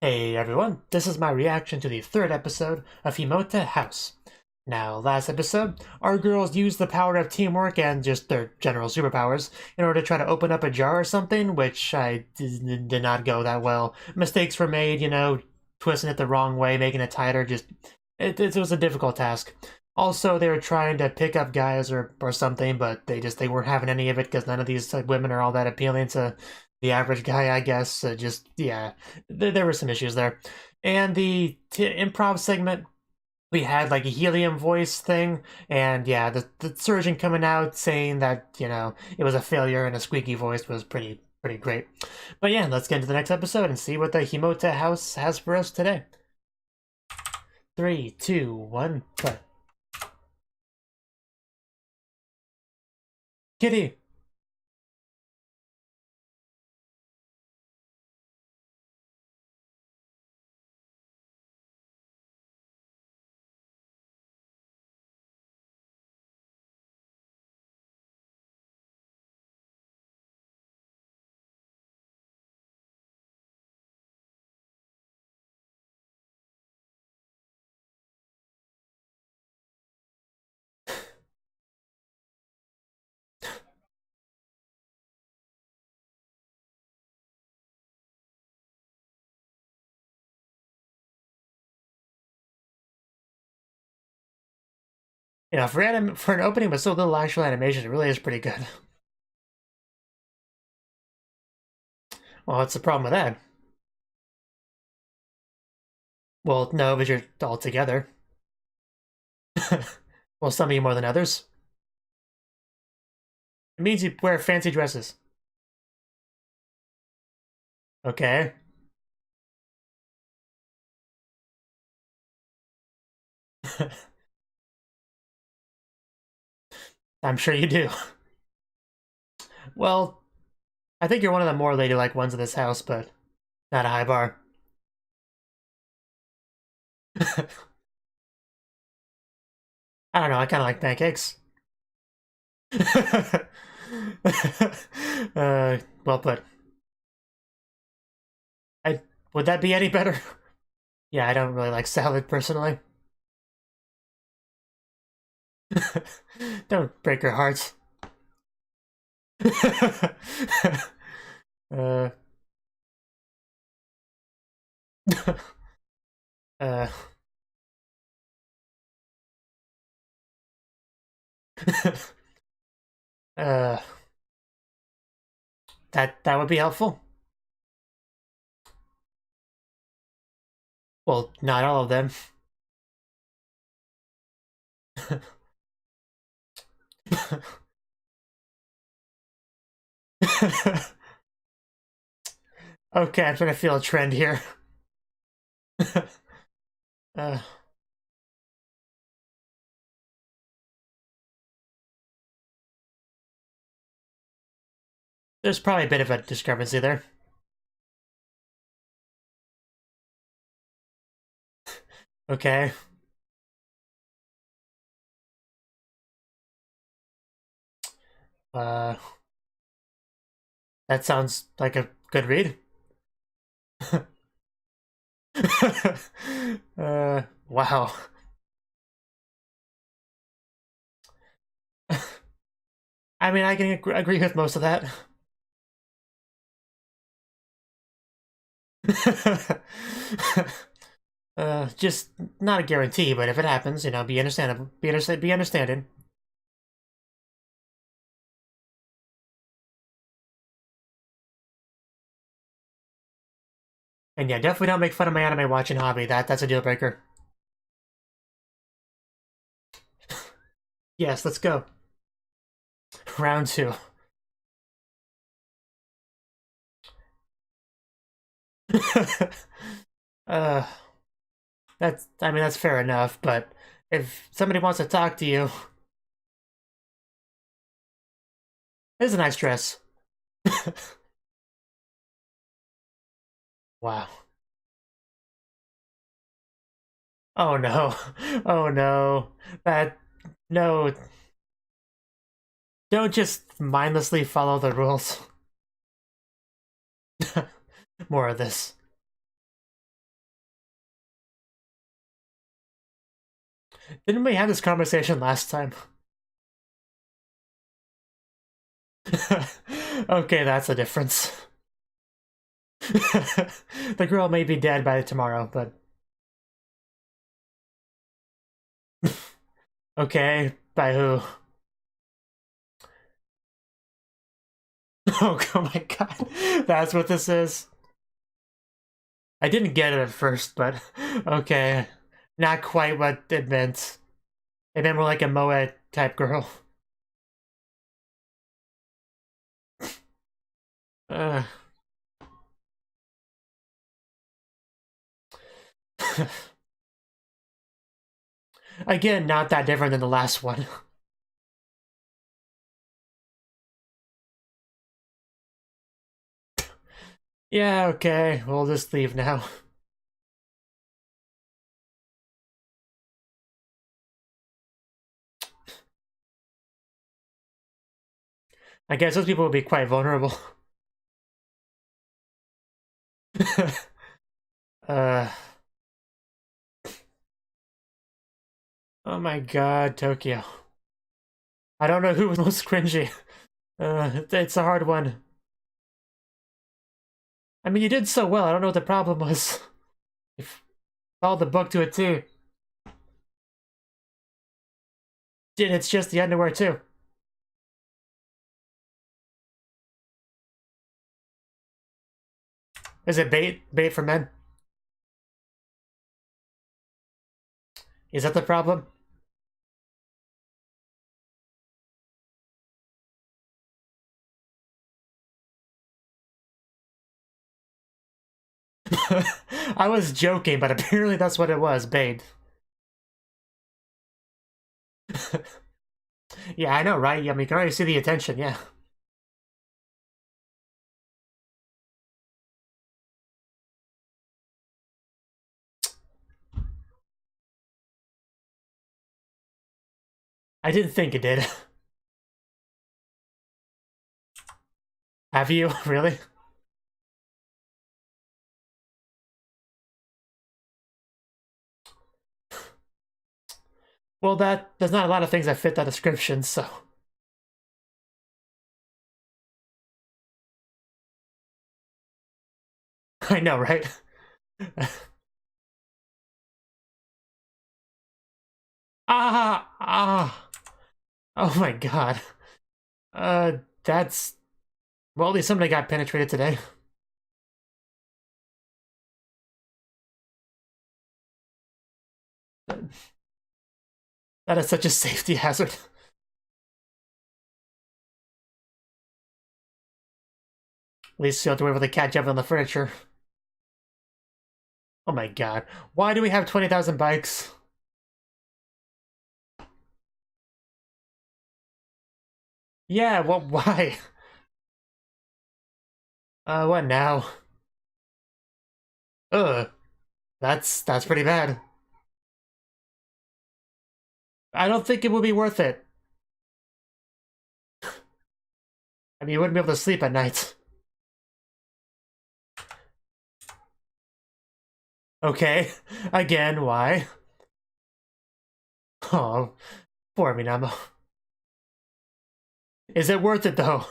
Hey everyone, this is my reaction to the third episode of Himote House. Now, last episode, our girls used the power of teamwork and just their general superpowers in order to try to open up a jar or something, which did not go that well. Mistakes were made, twisting it the wrong way, making it tighter, it was a difficult task. Also, they were trying to pick up guys or something, but they weren't having any of it because none of these women are all that appealing to the average guy, I guess. Yeah, there were some issues there. And the improv segment, we had like a helium voice thing, and yeah, the surgeon coming out saying that, it was a failure and a squeaky voice was pretty great. But yeah, let's get into the next episode and see what the Himote House has for us today. 3, 2, 1, play. Kitty! For an opening with so little actual animation, it really is pretty good. Well, what's the problem with that? Well, no, but you're all together. Well, some of you more than others. It means you wear fancy dresses. Okay. I'm sure you do. Well, I think you're one of the more ladylike ones in this house, but not a high bar. I don't know, I kind of like pancakes. Well put. I Would that be any better? Yeah, I don't really like salad personally. Don't break your hearts. uh, uh, uh, that would be helpful. Well, not all of them. Okay, I'm trying to feel a trend here. uh, there's probably a bit of a discrepancy there. Okay. Uh, that sounds like a good read. Wow. I mean, I can agree with most of that. Just not a guarantee, but if it happens, be understandable. Be understanding. And yeah, definitely don't make fun of my anime watching hobby. That's a deal breaker. Yes, let's go. Round 2. uh, I mean, that's fair enough, but if somebody wants to talk to you, it's a nice dress. Wow. Oh no. Oh no. No. Don't just mindlessly follow the rules. More of this. Didn't we have this conversation last time? Okay, that's a difference. The girl may be dead by tomorrow, but... Okay, by who? Oh my god, that's what this is. I didn't get it at first, but okay. Not quite what it meant. It meant more like a Moe type girl. Uh. Again, not that different than the last one. Yeah, okay, we'll just leave now. I guess those people will be quite vulnerable. uh... Oh my god, Tokyo. I don't know who was most cringy. It's a hard one. I mean, you did so well, I don't know what the problem was. You followed the book to a T. It's just the underwear, too. Is it bait? Bait for men? Is that the problem? I was joking, but apparently that's what it was, bait. Yeah, I know, right? I mean, you can already see the attention, yeah. I didn't think it did. Have you? Really? Well, there's not a lot of things that fit that description, so... I know, right? Ah! Oh my god. That's... Well, at least somebody got penetrated today. That is such a safety hazard. At least you don't have to worry about the cat jumping on the furniture. Oh my god. Why do we have 20,000 bikes? Yeah, well, why? What now? Ugh. That's pretty bad. I don't think it would be worth it. I mean, you wouldn't be able to sleep at night. Okay. Again, why? Oh, poor Minamo. Is it worth it, though?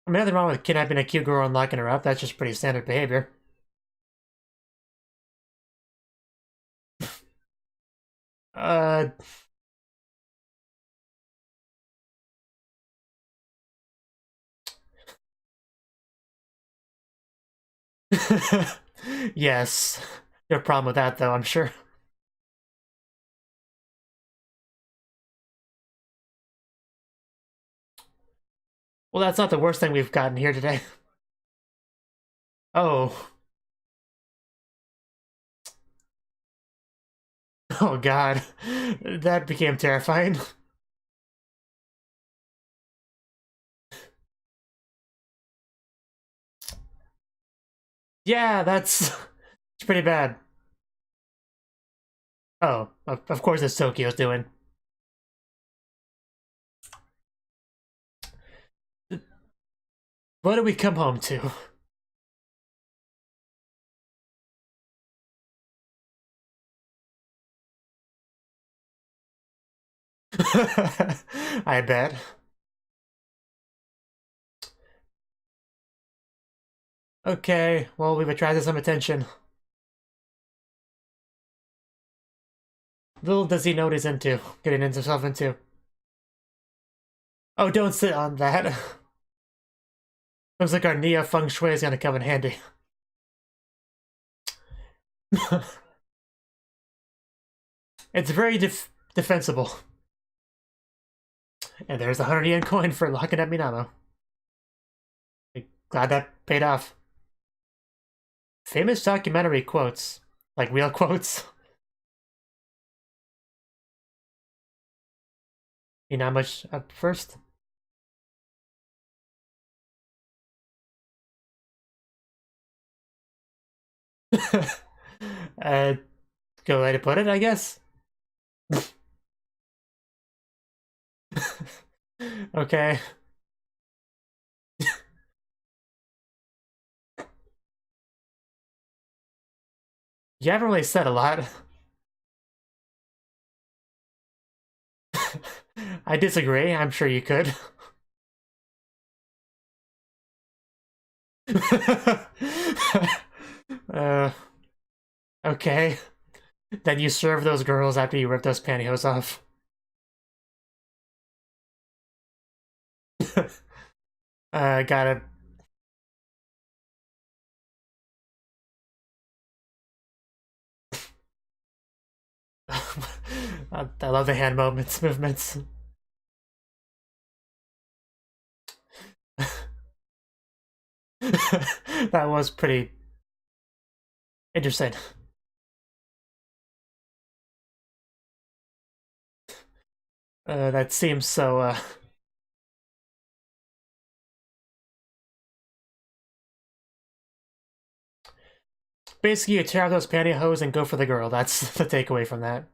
I mean, nothing wrong with kidnapping a cute girl and locking her up. That's just pretty standard behavior. Uh... Yes. No problem with that, though, I'm sure. Well, that's not the worst thing we've gotten here today. Oh. Oh god. That became terrifying. Yeah, that's... It's pretty bad. Oh, of course it's Tokyo's doing. What do we come home to? I bet. Okay, well, we've attracted some attention. Little does he know what he's getting himself into. Oh, don't sit on that. Looks like our Nia Feng Shui is gonna come in handy. It's very defensible. And there's a 100 yen coin for locking up Minamo. Glad that paid off. Famous documentary quotes. Like real quotes. Minamo up first. Good way to put it, I guess. Okay. You haven't really said a lot. I disagree. I'm sure you could. Okay. Then you serve those girls after you rip those pantyhose off. Gotta... I love the hand movements. That was pretty interesting. That seems so, Basically, you tear out those pantyhose and go for the girl. That's the takeaway from that.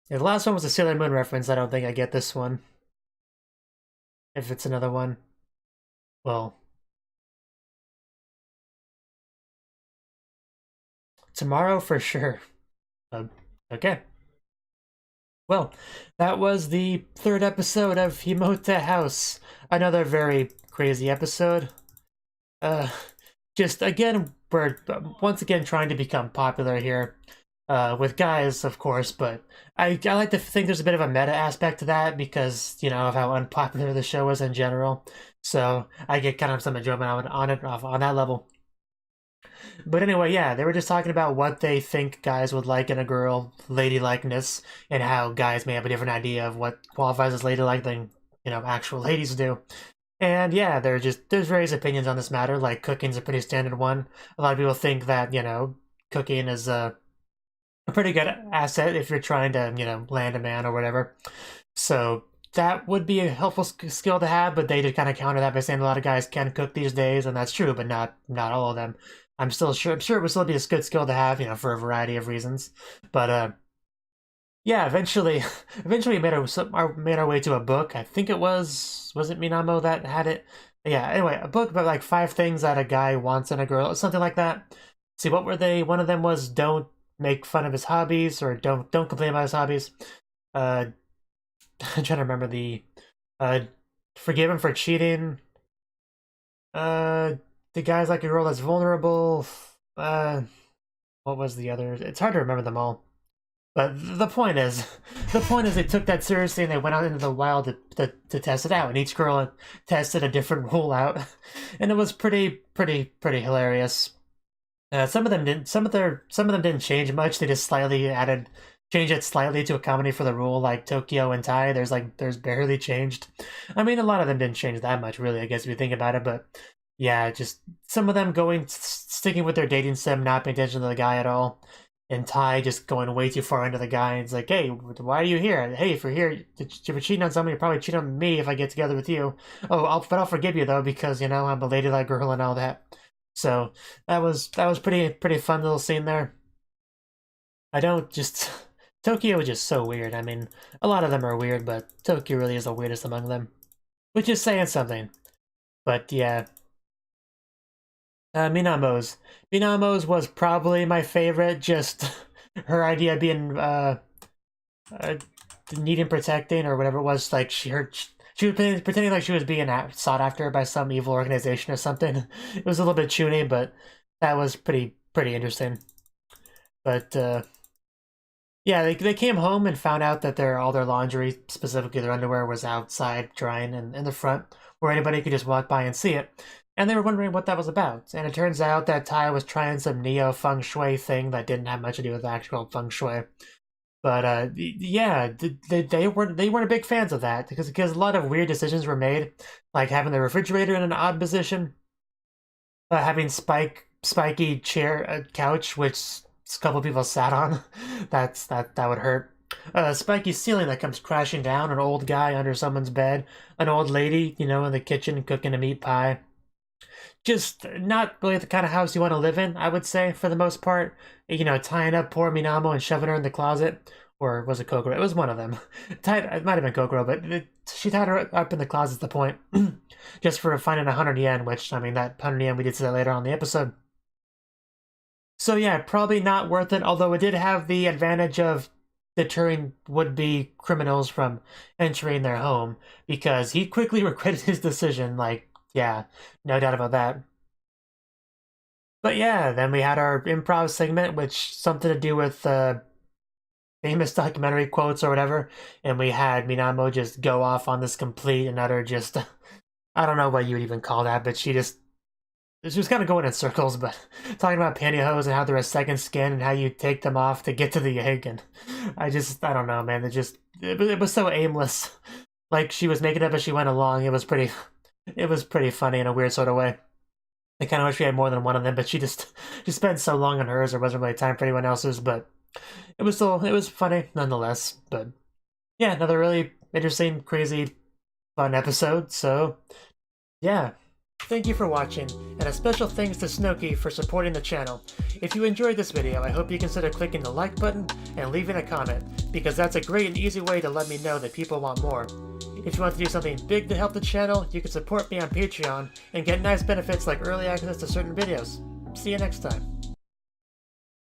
Yeah, the last one was a Sailor Moon reference. I don't think I get this one. If it's another one. Well. Tomorrow for sure. Okay. Well, that was the third episode of Himote House. Another very crazy episode. Just again, we're once again trying to become popular here. With guys, of course, but I like to think there's a bit of a meta aspect to that because, you know, of how unpopular the show is in general. So I get kind of some enjoyment on it on that level. But anyway, yeah, they were just talking about what they think guys would like in a girl, ladylikeness, and how guys may have a different idea of what qualifies as ladylike than, you know, actual ladies do. And yeah, there's various opinions on this matter, like cooking's a pretty standard one. A lot of people think that, you know, cooking is a pretty good asset if you're trying to, you know, land a man or whatever. So that would be a helpful skill to have, but they did kind of counter that by saying a lot of guys can cook these days, and that's true, but not all of them. I'm sure it would still be a good skill to have, you know, for a variety of reasons. But yeah, eventually we made our way to a book. I think it was it Minamo that had it? Yeah. Anyway, a book about like 5 things that a guy wants in a girl, or something like that. See, what were they? One of them was don't make fun of his hobbies, or don't complain about his hobbies. I'm trying to remember the forgive him for cheating. The guy's like a girl that's vulnerable. What was the other? It's hard to remember them all. But the point is they took that seriously and they went out into the wild to test it out. And each girl tested a different rule out, and it was pretty hilarious. Some of them didn't change much. They just changed it slightly to accommodate for the rule, like Tokyo and Tai. There's barely changed. I mean, a lot of them didn't change that much, really, I guess, if you think about it. But yeah, just some of them sticking with their dating sim, not paying attention to the guy at all. And Tai just going way too far into the guy. And it's like, hey, why are you here? Hey, if you're here, if you're cheating on someone, you're probably cheating on me if I get together with you. Oh, I'll forgive you, though, because, you know, I'm a ladylike girl and all that. So that was pretty fun little scene there. I don't just Tokyo is just so weird. I mean, a lot of them are weird, but Tokyo really is the weirdest among them. Which is saying something. But yeah. Minamo's. Minamo's was probably my favorite, just her idea being needing protecting or whatever it was. Like she was pretending like she was being sought after by some evil organization or something. It was a little bit chuny, but that was pretty interesting. But yeah, they came home and found out that all their laundry, specifically their underwear, was outside drying in the front, where anybody could just walk by and see it. And they were wondering what that was about. And it turns out that Tai was trying some neo feng shui thing that didn't have much to do with actual feng shui. But yeah, they weren't big fans of that because a lot of weird decisions were made, like having the refrigerator in an odd position, having spiky couch which a couple people sat on. that would hurt. Spiky ceiling that comes crashing down, an old guy under someone's bed, an old lady, in the kitchen cooking a meat pie. Just not really the kind of house you want to live in, I would say, for the most part. Tying up poor Minamo and shoving her in the closet. Or was it Kokoro? It was one of them. It might have been Kokoro, but she tied her up in the closet at the point. Just for finding 100 yen, which, I mean, that 100 yen we did see that later on in the episode. So yeah, probably not worth it, although it did have the advantage of deterring would-be criminals from entering their home, because he quickly regretted his decision, like, yeah, no doubt about that. But yeah, then we had our improv segment, which something to do with famous documentary quotes or whatever, and we had Minamo just go off on this complete and utter just, I don't know what you would even call that, but she was kind of going in circles, but talking about pantyhose and how they're a second skin and how you take them off to get to the egg, and I don't know, man, it was so aimless. Like, she was making up as she went along. It was pretty funny in a weird sort of way. I kind of wish we had more than one of them, but she spent so long on hers, there wasn't really time for anyone else's, but it was funny nonetheless. But yeah, another really interesting, crazy, fun episode, so yeah. Thank you for watching, and a special thanks to Cnouki for supporting the channel. If you enjoyed this video, I hope you consider clicking the like button and leaving a comment, because that's a great and easy way to let me know that people want more. If you want to do something big to help the channel, you can support me on Patreon and get nice benefits like early access to certain videos. See you next time.